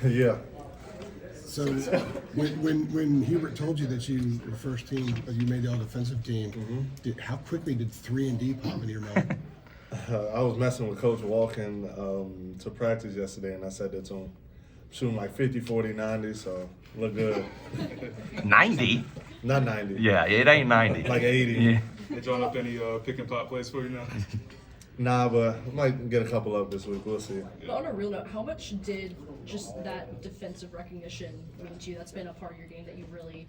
Yeah. So when Hubert told you that you were first team, you made the all-defensive team, how quickly did 3-and-D pop into your mind? I was messing with Coach walking to practice yesterday, and I said that to him. Shooting like 50, 40, 90, so look good. 90? Not 90. Yeah, it ain't 90. Like 80. Yeah. They drawing up any pick and pop plays for you now? Nah, but I might get a couple up this week. We'll see. But on a real note, how much did just that defensive recognition mean to you? That's been a part of your game that you really,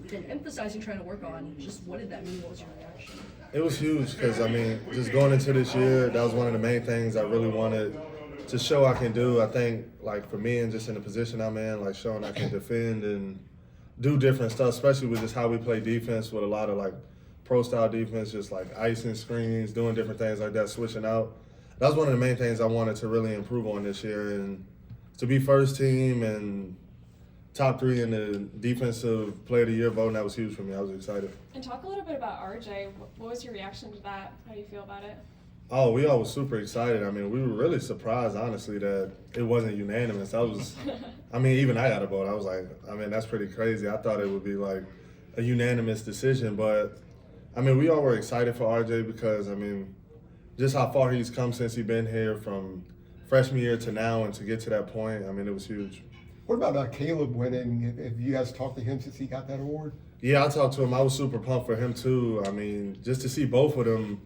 been emphasizing, trying to work on. Just what did that mean? What was your reaction? It was huge because, I mean, just going into this year, that was one of the main things I really wanted to show I can do. I think, like, for me and just in the position I'm in, like, showing I can defend and do different stuff, especially with just how we play defense with a lot of, like, pro-style defense, just, like, icing screens, doing different things like that, switching out. That was one of the main things I wanted to really improve on this year. And to be first team and top 3 in the defensive player of the year voting, that was huge for me. I was excited. And talk a little bit about RJ. What was your reaction to that? How do you feel about it? Oh, we all was super excited. I mean, we were really surprised, honestly, that it wasn't unanimous. Even I got a vote. I was like, that's pretty crazy. I thought it would be like a unanimous decision. But, we all were excited for RJ because, just how far he's come since he's been here from freshman year to now, and to get to that point, it was huge. What about Caleb winning? Have you guys talked to him since he got that award? Yeah, I talked to him. I was super pumped for him, too. Just to see both of them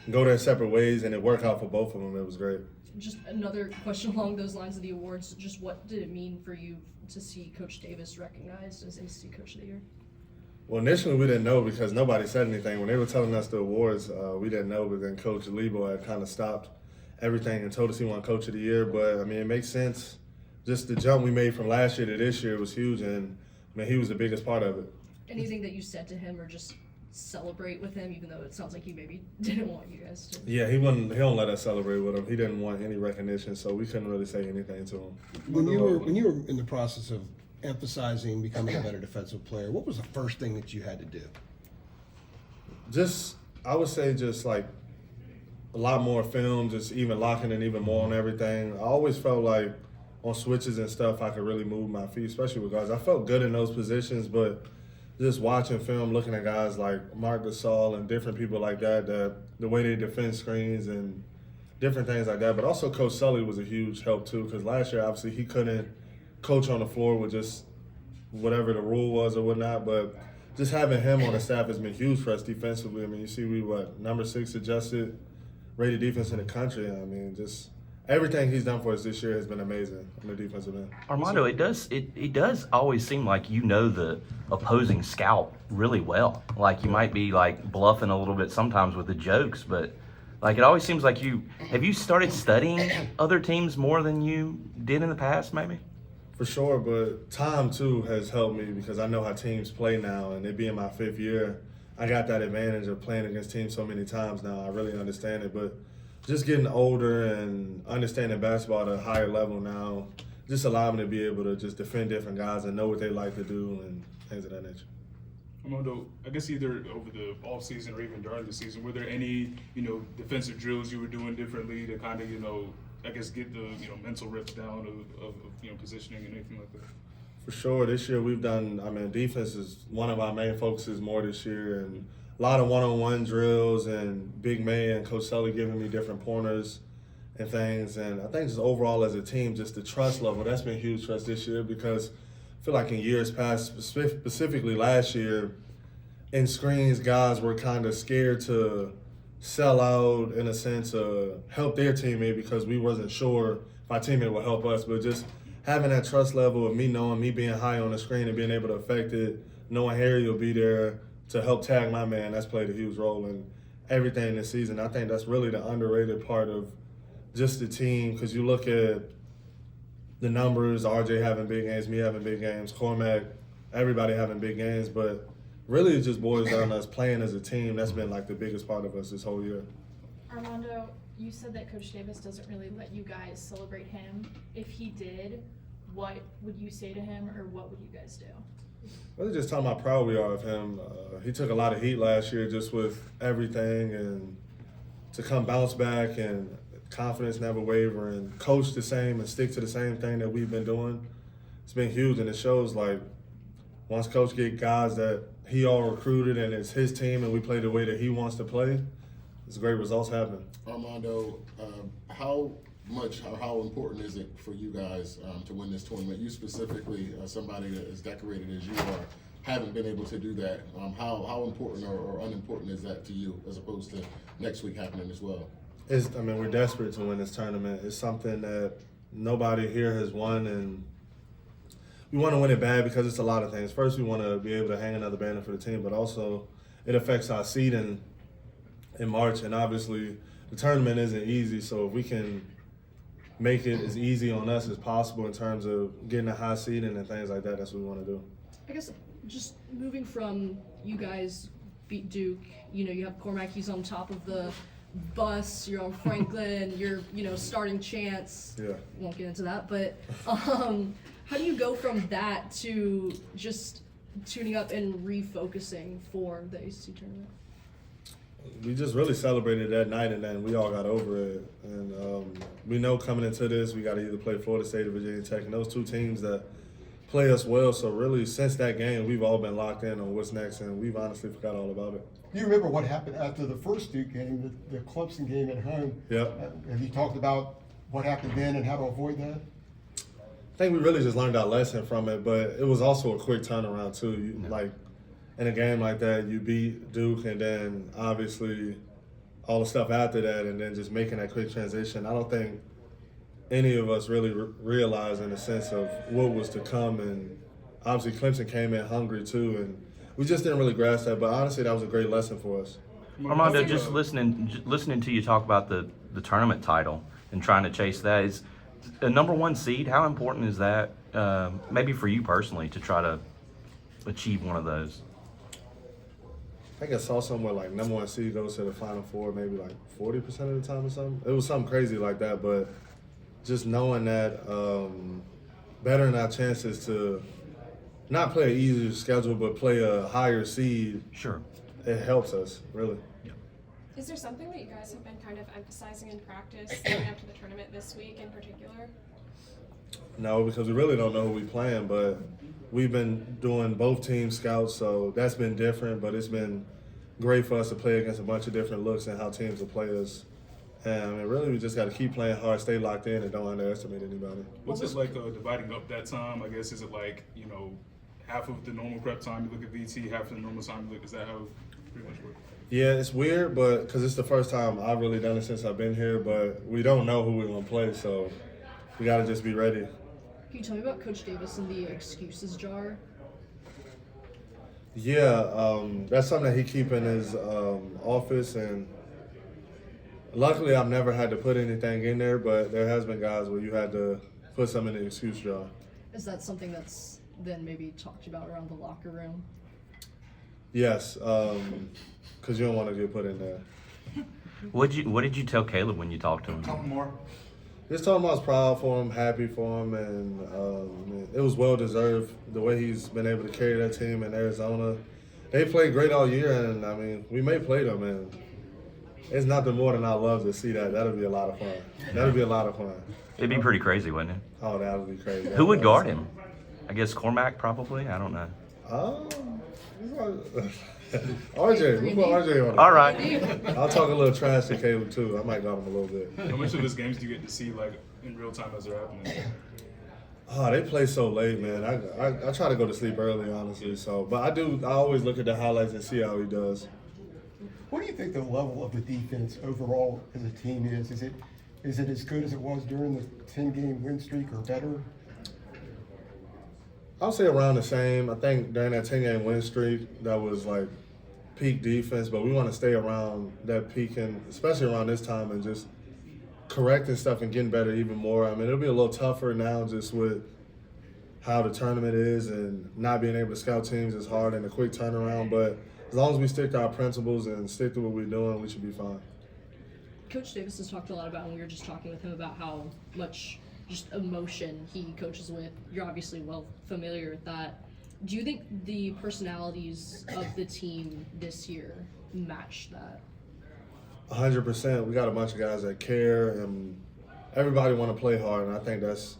go their separate ways and it work out for both of them, it was great. Just another question along those lines of the awards. Just what did it mean for you to see Coach Davis recognized as ACC Coach of the Year? Well, initially we didn't know because nobody said anything. When they were telling us the awards, we didn't know, but then Coach Lebo had kind of stopped everything and told us he won Coach of the Year. But, it makes sense. Just the jump we made from last year to this year was huge, and, he was the biggest part of it. Anything that you said to him or just celebrate with him, even though it sounds like he maybe didn't want you guys to? Yeah, he don't let us celebrate with him. He didn't want any recognition, so we couldn't really say anything to him. When you were in the process of emphasizing becoming a better defensive player, what was the first thing that you had to do? I would say like a lot more film, just even locking in even more on everything. I always felt like on switches and stuff, I could really move my feet, especially with guys. I felt good in those positions, but just watching film, looking at guys like Marc Gasol and different people like that the way they defend screens and different things like that. But also Coach Sully was a huge help too, because last year, obviously, he couldn't coach on the floor with just whatever the rule was or whatnot. But just having him on the staff has been huge for us defensively. You see number 6 adjusted rated defense in the country. Just everything he's done for us this year has been amazing on the defensive end. Armando, it does always seem like you know the opposing scout really well. Like you might be like bluffing a little bit sometimes with the jokes, but like it always seems like have you started studying other teams more than you did in the past, maybe? For sure, but time too has helped me because I know how teams play now, and it being my 5th year, I got that advantage of playing against teams so many times now. I really understand it, but just getting older and understanding basketball at a higher level now just allowed me to be able to just defend different guys and know what they like to do and things of that nature. Armando, I guess either over the offseason or even during the season, were there any, defensive drills you were doing differently to kind of, I guess get the, mental rips down of positioning and anything like that? For sure. This year we've done, defense is one of our main focuses more this year, and a lot of one-on-one drills and Big May and Coach Sully giving me different pointers and things. And I think just overall as a team, just the trust level, that's been huge for us this year because I feel like in years past, specifically last year, in screens, guys were kind of scared to sell out in a sense, help their teammate because we wasn't sure if our teammate would help us. But just having that trust level of me knowing me being high on the screen and being able to affect it, knowing Harry will be there to help tag my man, that's played a huge role in everything this season. I think that's really the underrated part of just the team because you look at the numbers, RJ having big games, me having big games, Cormac, everybody having big games, but really it just boils down to us playing as a team. That's been like the biggest part of us this whole year. Armando, you said that Coach Davis doesn't really let you guys celebrate him. If he did, what would you say to him or what would you guys do? Really just talking about how proud we are of him. He took a lot of heat last year just with everything, and to come bounce back and confidence never waver, and coach the same and stick to the same thing that we've been doing. It's been huge, and it shows like once coach get guys that he all recruited and it's his team and we play the way that he wants to play, it's great results happen. Armando, how much or how important is it for you guys to win this tournament? You specifically, somebody that as decorated as you are, haven't been able to do that. How important or unimportant is that to you as opposed to next week happening as well? We're desperate to win this tournament. It's something that nobody here has won, and we want to win it bad because it's a lot of things. First, we want to be able to hang another banner for the team, but also it affects our seeding in March, and obviously the tournament isn't easy, so if we can make it as easy on us as possible in terms of getting a high seeding and things like that, that's what we want to do. I guess just moving from you guys beat Duke, you have Cormac, he's on top of the bus, you're on Franklin, you're, starting Chance. Yeah. Won't get into that, but how do you go from that to just tuning up and refocusing for the ACC tournament? We just really celebrated that night, and then we all got over it. And we know coming into this, we got to either play Florida State or Virginia Tech, and those two teams that play us well. So really, since that game, we've all been locked in on what's next, and we've honestly forgot all about it. Do you remember what happened after the first Duke game, the Clemson game at home? Yep. Have you talked about what happened then and how to avoid that? I think we really just learned our lesson from it, but it was also a quick turnaround too. Like in a game like that, you beat Duke, and then obviously all the stuff after that, and then just making that quick transition. I don't think any of us really realized in the sense of what was to come, and obviously Clemson came in hungry too, and we just didn't really grasp that. But honestly, that was a great lesson for us. Armando, just listening to you talk about the tournament title and trying to chase that, is a number one seed. How important is that, maybe for you personally, to try to achieve one of those? I think I saw somewhere like number one seed goes to the Final Four maybe like 40% of the time or something. It was something crazy like that, but just knowing that bettering our chances to not play an easier schedule but play a higher seed, Sure. it helps us, really. Is there something that you guys have been kind of emphasizing in practice leading up to the tournament this week in particular? No, because we really don't know who we're playing, but we've been doing both team scouts, so that's been different, but it's been great for us to play against a bunch of different looks and how teams will play us. And really, we just got to keep playing hard, stay locked in, and don't underestimate anybody. What's it like dividing up that time? I guess, is it like, half of the normal prep time you look at VT, half of the normal time you look, is that how it pretty much works? Yeah, it's weird, but because it's the first time I've really done it since I've been here, but we don't know who we're going to play, so we got to just be ready. Can you tell me about Coach Davis and the excuses jar? Yeah, that's something that he keep in his office, and luckily I've never had to put anything in there, but there has been guys where you had to put something in the excuse jar. Is that something that's then maybe talked about around the locker room? Yes, because you don't want to get put in there. What did you tell Caleb when you talked to him? Couple more. Just told him I was proud for him, happy for him, and it was well deserved the way he's been able to carry that team in Arizona. They played great all year, and we may play them, and it's nothing more than I love to see that. That'll be a lot of fun. That'll be a lot of fun. It'd be pretty crazy, wouldn't it? Oh, that would be crazy. Who would guard him? I guess Cormac probably. I don't know. RJ, we put RJ on it. All right. I'll talk a little trash to Caleb too. I might guard him a little bit. How much of his games do you get to see like in real time as they're happening? Oh, they play so late, man. I try to go to sleep early, honestly. So, but I always look at the highlights and see how he does. What do you think the level of the defense overall as a team is? Is it as good as it was during the 10-game win streak or better? I'll say around the same. I think during that 10-game win streak, that was like peak defense, but we want to stay around that peak, and especially around this time, and just correcting stuff and getting better even more. I mean, it'll be a little tougher now just with how the tournament is and not being able to scout teams as hard and a quick turnaround, but as long as we stick to our principles and stick to what we're doing, we should be fine. Coach Davis has talked a lot about, and we were just talking with him about how much just emotion he coaches with. You're obviously well familiar with that. Do you think the personalities of the team this year match that? 100%. We got a bunch of guys that care, and everybody want to play hard. And I think that's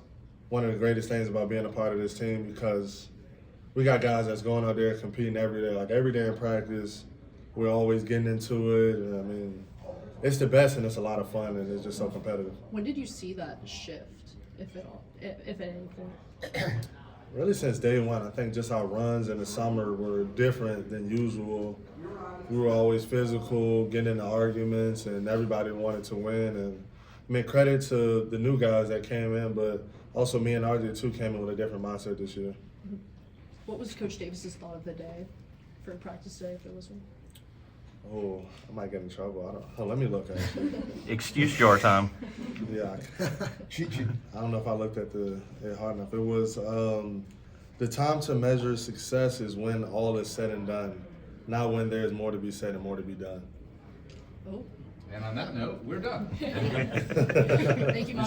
one of the greatest things about being a part of this team, because we got guys that's going out there competing every day. Like every day in practice, we're always getting into it. And I mean, it's the best, and it's a lot of fun, and it's just so competitive. When did you see that shift, if at all, if at any point? Really since day one. I think just our runs in the summer were different than usual. We were always physical, getting into arguments, and everybody wanted to win. And I mean, credit to the new guys that came in, but also me and RJ too came in with a different mindset this year. What was Coach Davis's thought of the day for practice day, if it was one? Oh, I might get in trouble. Let me look at it. Excuse jar time. Yeah, Cheat sheet. I don't know if I looked at it hard enough. It was the time to measure success is when all is said and done, not when there's more to be said and more to be done. Oh, And on that note, we're done. thank you, Mom.